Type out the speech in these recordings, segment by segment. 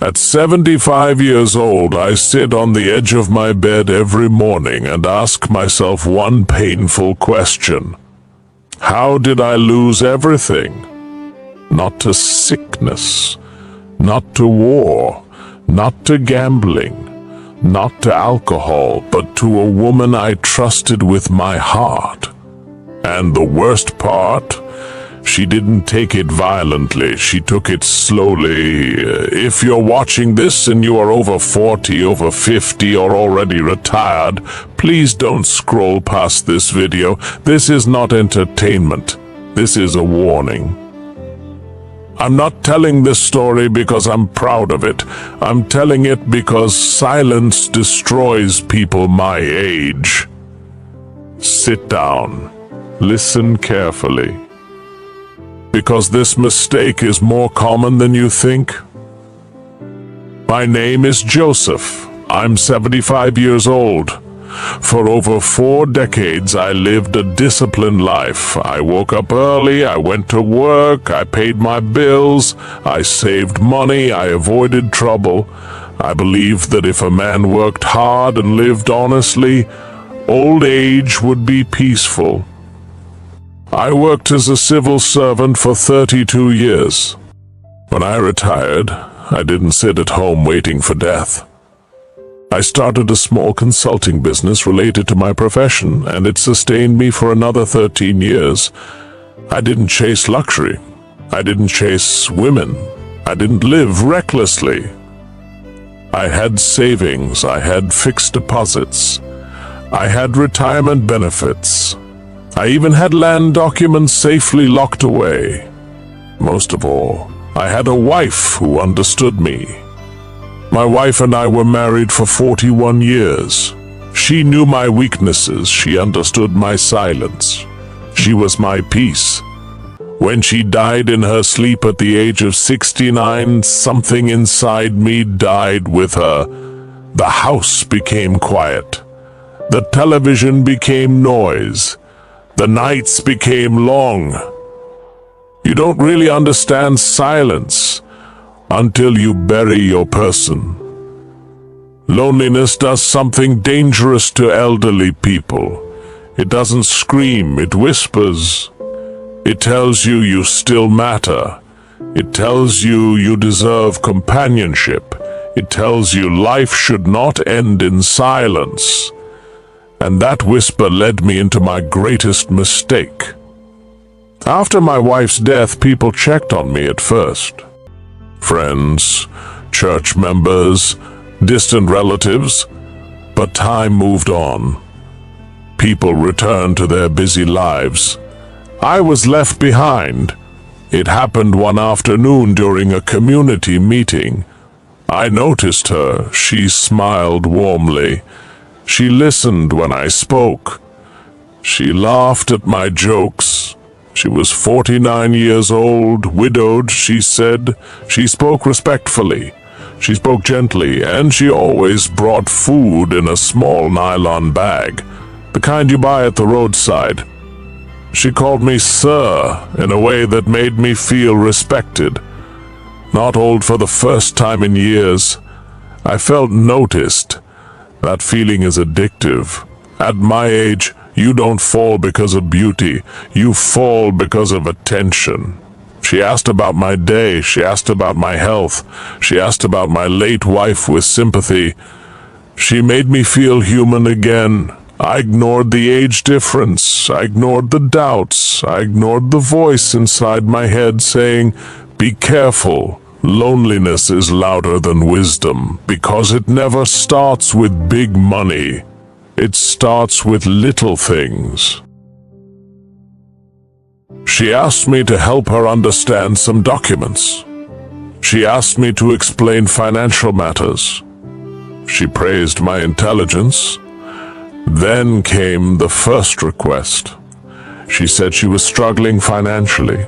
At 75 years old, I sit on the edge of my bed every morning and ask myself one painful question. How did I lose everything? Not to sickness, not to war, not to gambling, not to alcohol, but to a woman I trusted with my heart. And the worst part? She didn't take it violently, she took it slowly. If you're watching this and you are over 40, over 50, or already retired, please don't scroll past this video. This is not entertainment. This is a warning. I'm not telling this story because I'm proud of it. I'm telling it because silence destroys people my age. Sit down. Listen carefully. Because this mistake is more common than you think. My name is Joseph. I'm 75 years old. For over 4 decades, I lived a disciplined life. I woke up early, I went to work, I paid my bills, I saved money, I avoided trouble. I believed that if a man worked hard and lived honestly, old age would be peaceful. I worked as a civil servant for 32 years. When I retired, I didn't sit at home waiting for death. I started a small consulting business related to my profession, and it sustained me for another 13 years. I didn't chase luxury. I didn't chase women. I didn't live recklessly. I had savings. I had fixed deposits. I had retirement benefits. I even had land documents safely locked away. Most of all, I had a wife who understood me. My wife and I were married for 41 years. She knew my weaknesses. She understood my silence. She was my peace. When she died in her sleep at the age of 69, something inside me died with her. The house became quiet. The television became noise. The nights became long. You don't really understand silence until you bury your person. Loneliness does something dangerous to elderly people. It doesn't scream, it whispers. It tells you you still matter. It tells you you deserve companionship. It tells you life should not end in silence. And that whisper led me into my greatest mistake. After my wife's death, people checked on me at first. Friends, church members, distant relatives, but time moved on. People returned to their busy lives. I was left behind. It happened one afternoon during a community meeting. I noticed her. She smiled warmly. She listened when I spoke. She laughed at my jokes. She was 49 years old, widowed, she said. She spoke respectfully. She spoke gently, and she always brought food in a small nylon bag, the kind you buy at the roadside. She called me sir in a way that made me feel respected. Not old for the first time in years, I felt noticed. That feeling is addictive. At my age, you don't fall because of beauty. You fall because of attention. She asked about my day. She asked about my health. She asked about my late wife with sympathy. She made me feel human again. I ignored the age difference. I ignored the doubts. I ignored the voice inside my head saying, "Be careful. Loneliness is louder than wisdom, because it never starts with big money. It starts with little things." She asked me to help her understand some documents. She asked me to explain financial matters. She praised my intelligence. Then came the first request. She said she was struggling financially.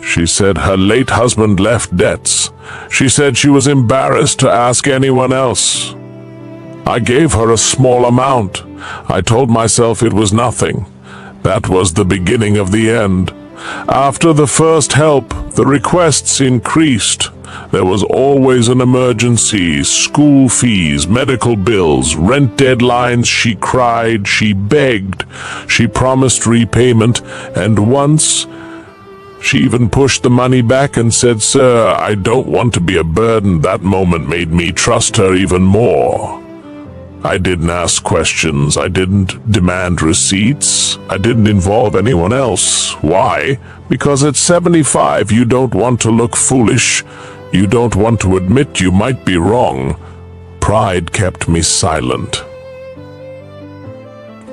She said her late husband left debts. She said she was embarrassed to ask anyone else. I gave her a small amount. I told myself it was nothing. That was the beginning of the end. After the first help, the requests increased. There was always an emergency, school fees, medical bills, rent deadlines. She cried, she begged, she promised repayment, and once she even pushed the money back and said, "Sir, I don't want to be a burden." That moment made me trust her even more. I didn't ask questions. I didn't demand receipts. I didn't involve anyone else. Why? Because at 75, you don't want to look foolish. You don't want to admit you might be wrong. Pride kept me silent.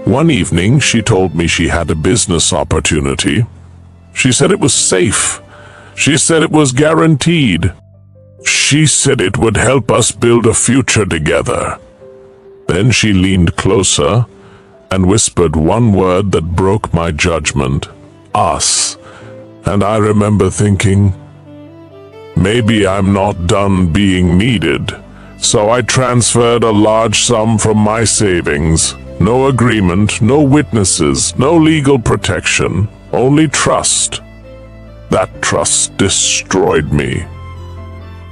One evening, she told me she had a business opportunity. She said it was safe. She said it was guaranteed. She said it would help us build a future together. Then she leaned closer and whispered one word that broke my judgment: us. And I remember thinking, maybe I'm not done being needed. So I transferred a large sum from my savings. No agreement, no witnesses, no legal protection, only trust. That trust destroyed me.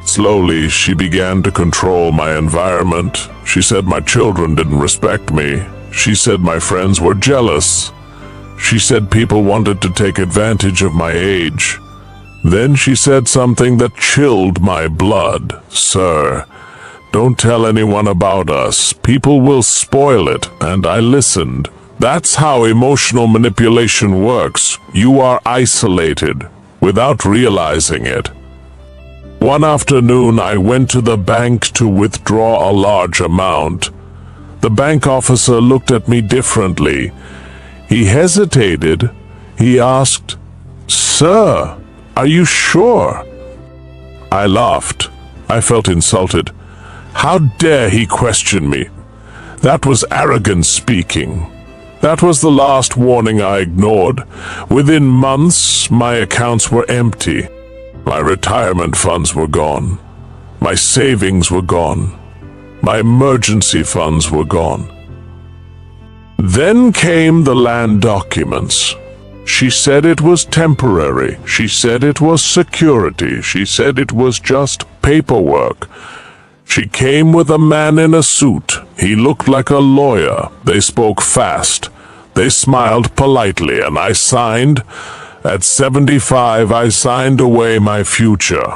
Slowly, she began to control my environment. She said my children didn't respect me. She said my friends were jealous. She said people wanted to take advantage of my age. Then she said something that chilled my blood. "Sir, don't tell anyone about us. People will spoil it." And I listened. That's how emotional manipulation works. You are isolated without realizing it. One afternoon, I went to the bank to withdraw a large amount. The bank officer looked at me differently. He hesitated. He asked, "Sir, are you sure?" I laughed. I felt insulted. How dare he question me? That was arrogance speaking. That was the last warning I ignored. Within months, my accounts were empty. My retirement funds were gone. My savings were gone. My emergency funds were gone. Then came the land documents. She said it was temporary. She said it was security. She said it was just paperwork. She came with a man in a suit. He looked like a lawyer. They spoke fast. They smiled politely, and I signed. At 75, I signed away my future.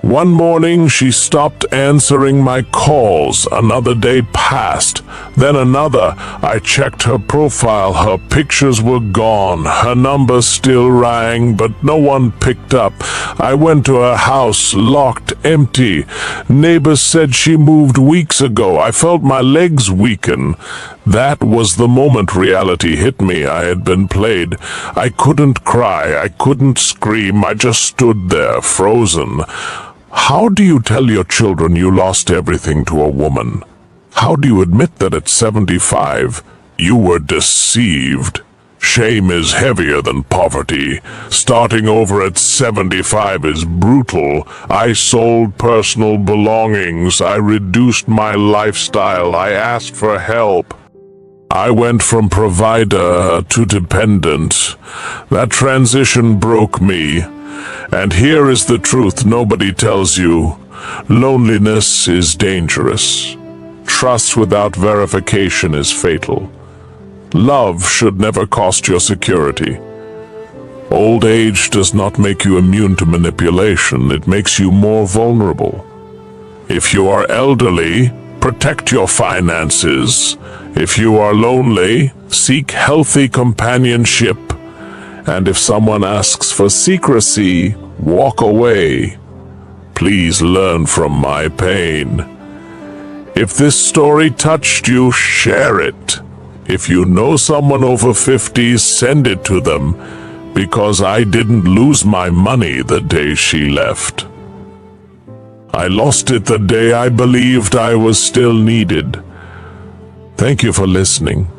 One morning, she stopped answering my calls. Another day passed. Then another. I checked her profile. Her pictures were gone. Her number still rang, but no one picked up. I went to her house, locked, empty. Neighbors said she moved weeks ago. I felt my legs weaken. That was the moment reality hit me. I had been played. I couldn't cry. I couldn't scream. I just stood there, frozen. How do you tell your children you lost everything to a woman? How do you admit that at 75 you were deceived? Shame is heavier than poverty. Starting over at 75 is brutal. I sold personal belongings. I reduced my lifestyle. I asked for help. I went from provider to dependent. That transition broke me. And here is the truth nobody tells you. Loneliness is dangerous. Trust without verification is fatal. Love should never cost your security. Old age does not make you immune to manipulation. It makes you more vulnerable. If you are elderly, protect your finances. If you are lonely, seek healthy companionship. And if someone asks for secrecy, walk away. Please learn from my pain. If this story touched you, share it. If you know someone over 50, send it to them, because I didn't lose my money the day she left. I lost it the day I believed I was still needed. Thank you for listening.